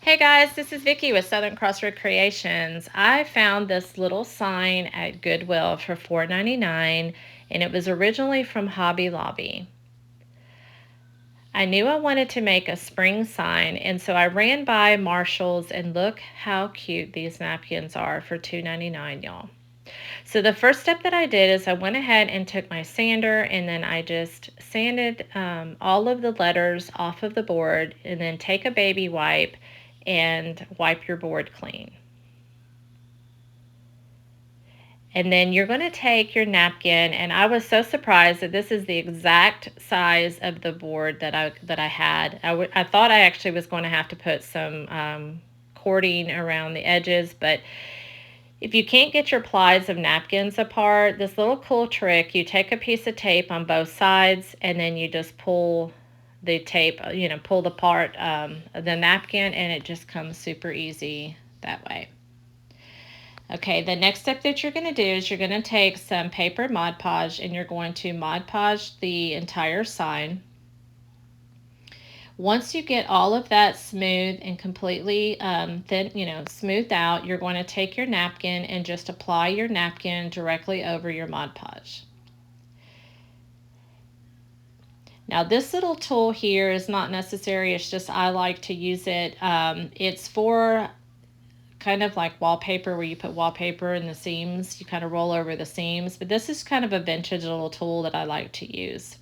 Hey guys, this is Vicky with Southern Crossroad Creations. I found this little sign at Goodwill for $4.99 and it was originally from Hobby Lobby. I knew I wanted to make a spring sign, and so I ran by Marshall's and look how cute these napkins are for $2.99, y'all. So the first step that I did is I went ahead and took my sander and then I just sanded all of the letters off of the board, and then take a baby wipe and wipe your board clean. And then you're going to take your napkin, and I was so surprised that this is the exact size of the board that I had. I thought I actually was going to have to put some cording around the edges, but if you can't get your plies of napkins apart, this little cool trick, you take a piece of tape on both sides and then you just pull the tape, pull the part of the napkin, and it just comes super easy that way. Okay, the next step that you're going to do is you're going to take some paper Mod Podge and you're going to Mod Podge the entire sign. Once you get all of that smooth and completely smoothed out, you're going to take your napkin and just apply your napkin directly over your Mod Podge. Now this little tool here is not necessary, it's just I like to use it. It's for kind of like wallpaper, where you put wallpaper in the seams, you kind of roll over the seams, but this is kind of a vintage little tool that I like to use.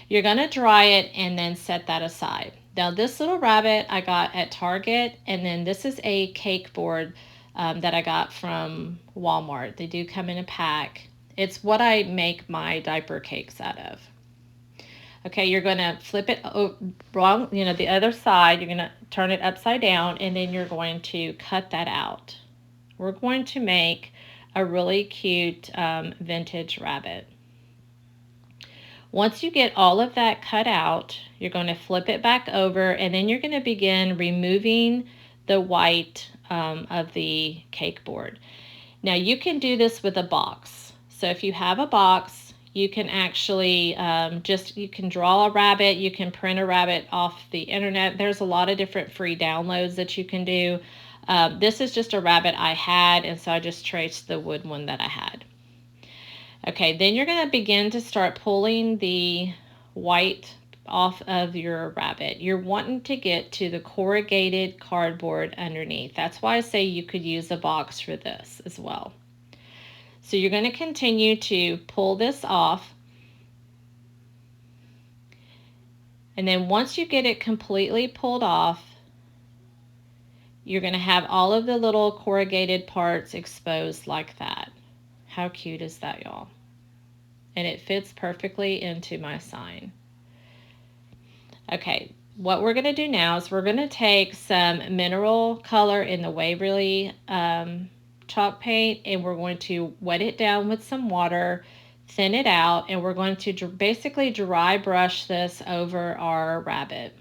You're going to dry it and then set that aside. Now this little rabbit I got at Target, and then this is a cake board that I got from Walmart. They do come in a pack. It's what I make my diaper cakes out of. Okay, you're going to flip it wrong, the other side. You're going to turn it upside down, and then you're going to cut that out. We're going to make a really cute vintage rabbit. Once you get all of that cut out, you're going to flip it back over, and then you're going to begin removing the white of the cake board. Now you can do this with a box. So if you have a box, you can actually you can draw a rabbit, you can print a rabbit off the internet. There's a lot of different free downloads that you can do. This is just a rabbit I had, and so I just traced the wood one that I had. Okay, then you're going to begin to start pulling the white off of your rabbit. You're wanting to get to the corrugated cardboard underneath. That's why I say you could use a box for this as well. So you're going to continue to pull this off. And then once you get it completely pulled off, you're going to have all of the little corrugated parts exposed like that. How cute is that, y'all? And it fits perfectly into my sign. Okay, what we're going to do now is we're going to take some mineral color in the Waverly chalk paint, and we're going to wet it down with some water, thin it out, and we're going to basically dry brush this over our rabbit.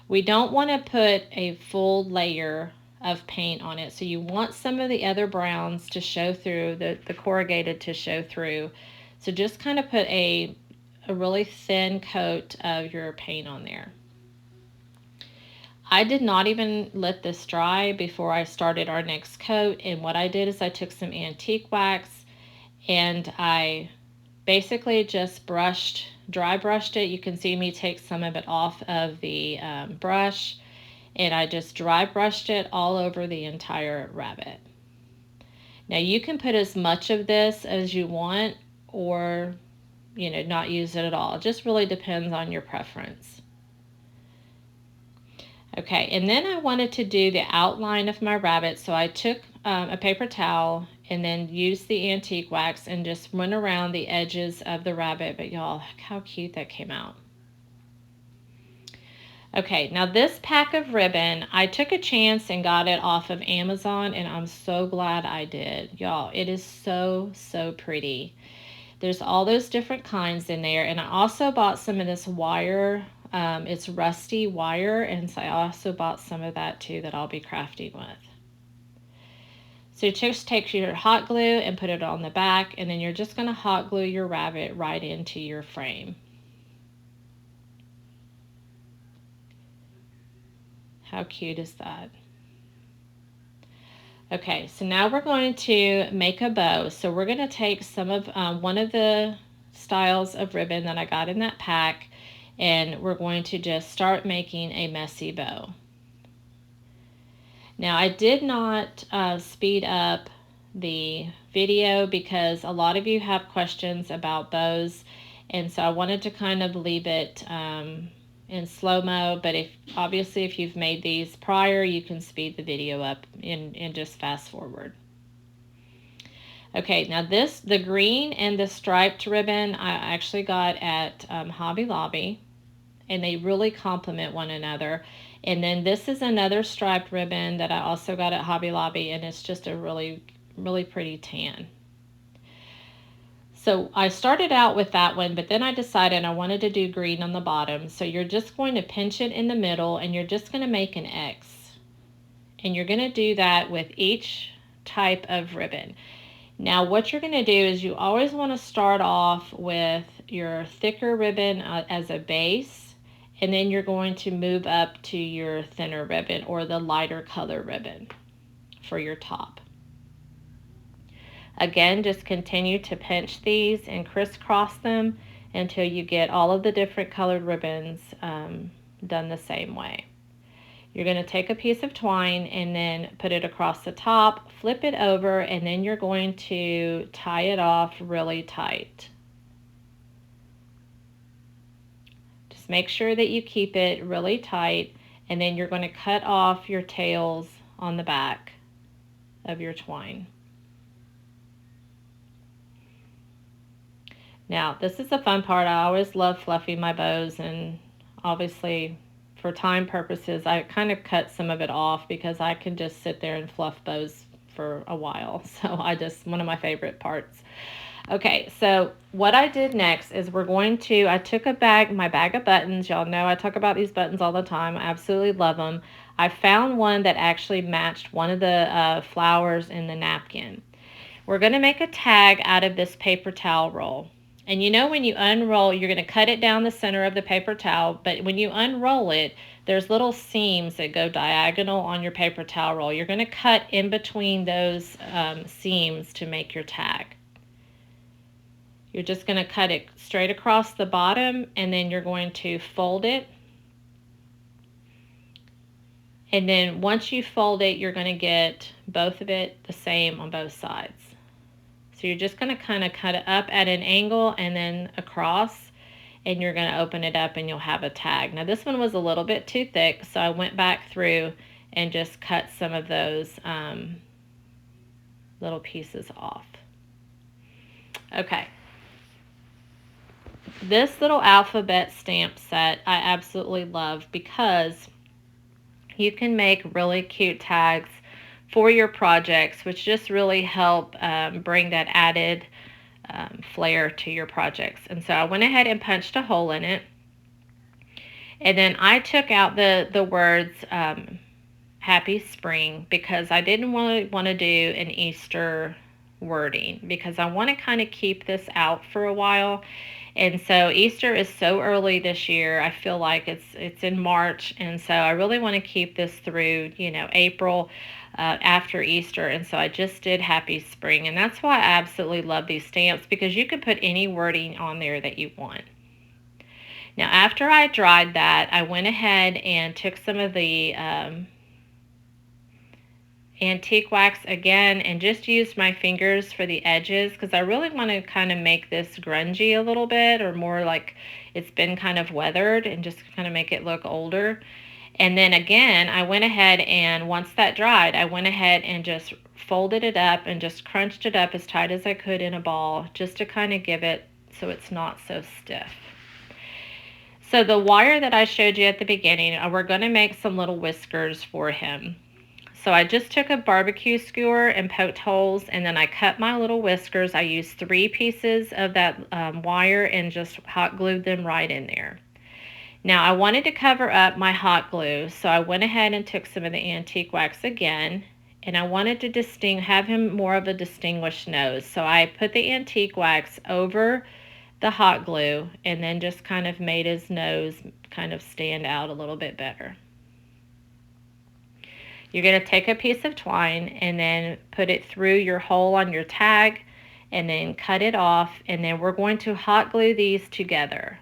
We don't want to put a full layer of paint on it, so you want some of the other browns to show through, the corrugated to show through. So just kind of put a really thin coat of your paint on there. I did not even let this dry before I started our next coat, and what I did is I took some antique wax and I basically just dry brushed it. You can see me take some of it off of the brush, and I just dry brushed it all over the entire rabbit. Now you can put as much of this as you want, or not use it at all. It just really depends on your preference. Okay, and then I wanted to do the outline of my rabbit, so I took a paper towel and then used the antique wax and just went around the edges of the rabbit. But y'all, how cute that came out. Okay, now this pack of ribbon, I took a chance and got it off of Amazon, and I'm so glad I did. Y'all, it is so, so pretty. There's all those different kinds in there, and I also bought some of this wire. It's rusty wire, and so I also bought some of that too that I'll be crafting with. So just take your hot glue and put it on the back, and then you're just going to hot glue your rabbit right into your frame. How cute is that? Okay, so now we're going to make a bow. So we're going to take some of one of the styles of ribbon that I got in that pack, and we're going to just start making a messy bow. Now I did not speed up the video because a lot of you have questions about bows, and so I wanted to kind of leave it in slow-mo, but if you've made these prior, you can speed the video up and just fast forward. Okay, now the green and the striped ribbon I actually got at Hobby Lobby, and they really complement one another. And then this is another striped ribbon that I also got at Hobby Lobby, and it's just a really, really pretty tan. So I started out with that one, but then I decided I wanted to do green on the bottom. So you're just going to pinch it in the middle, and you're just going to make an X. And you're going to do that with each type of ribbon. Now what you're going to do is you always want to start off with your thicker ribbon as a base, and then you're going to move up to your thinner ribbon or the lighter color ribbon for your top. Again, just continue to pinch these and crisscross them until you get all of the different colored ribbons done the same way. You're going to take a piece of twine and then put it across the top, flip it over, and then you're going to tie it off really tight. Just make sure that you keep it really tight, and then you're going to cut off your tails on the back of your twine. Now, this is the fun part. I always love fluffing my bows, and obviously for time purposes, I kind of cut some of it off because I can just sit there and fluff bows for a while. So one of my favorite parts. Okay, so what I did next is I took my bag of buttons. Y'all know I talk about these buttons all the time. I absolutely love them. I found one that actually matched one of the flowers in the napkin. We're going to make a tag out of this paper towel roll. And you know when you unroll, you're going to cut it down the center of the paper towel, but when you unroll it, there's little seams that go diagonal on your paper towel roll. You're going to cut in between those seams to make your tag. You're just going to cut it straight across the bottom, and then you're going to fold it. And then once you fold it, you're going to get both of it the same on both sides. So you're just going to kind of cut it up at an angle and then across, and you're going to open it up and you'll have a tag. Now this one was a little bit too thick, so I went back through and just cut some of those little pieces off. Okay. This little alphabet stamp set I absolutely love because you can make really cute tags for your projects, which just really help bring that added flair to your projects. And so I went ahead and punched a hole in it. And then I took out the words Happy Spring because I didn't want to do an Easter wording because I want to kind of keep this out for a while. And so Easter is so early this year. I feel like it's in March, and so I really want to keep this through, April after Easter. And so I just did Happy Spring, and that's why I absolutely love these stamps because you can put any wording on there that you want. Now, after I dried that, I went ahead and took some of the antique wax again and just used my fingers for the edges because I really want to kind of make this grungy a little bit, or more like it's been kind of weathered, and just kind of make it look older. And then again, I went ahead and once that dried, I went ahead and just folded it up and just crunched it up as tight as I could in a ball just to kind of give it so it's not so stiff. So the wire that I showed you at the beginning, we're going to make some little whiskers for him. So I just took a barbecue skewer and poked holes, and then I cut my little whiskers. I used 3 pieces of that wire and just hot glued them right in there. Now I wanted to cover up my hot glue, so I went ahead and took some of the antique wax again, and I wanted to have him more of a distinguished nose. So I put the antique wax over the hot glue and then just kind of made his nose kind of stand out a little bit better. You're going to take a piece of twine and then put it through your hole on your tag and then cut it off, and then we're going to hot glue these together.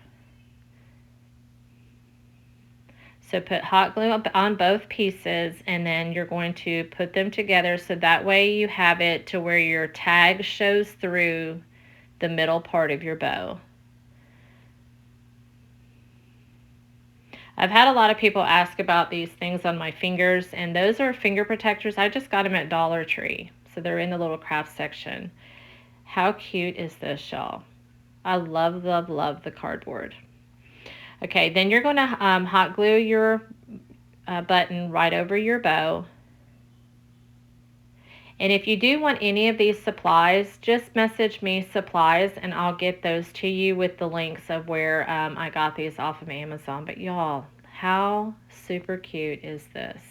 So put hot glue on both pieces, and then you're going to put them together so that way you have it to where your tag shows through the middle part of your bow. I've had a lot of people ask about these things on my fingers, and those are finger protectors. I just got them at Dollar Tree, so they're in the little craft section. How cute is this, y'all? I love, love, love the cardboard. Okay, then you're going to hot glue your button right over your bow. And if you do want any of these supplies, just message me supplies and I'll get those to you with the links of where I got these off of Amazon. But y'all, how super cute is this?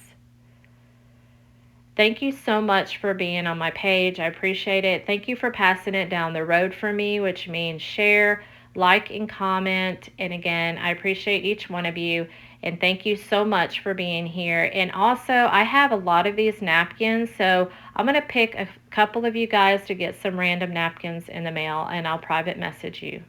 Thank you so much for being on my page. I appreciate it. Thank you for passing it down the road for me, which means share, like, and comment. And again, I appreciate each one of you. And thank you so much for being here. And also, I have a lot of these napkins, so I'm going to pick a couple of you guys to get some random napkins in the mail, and I'll private message you.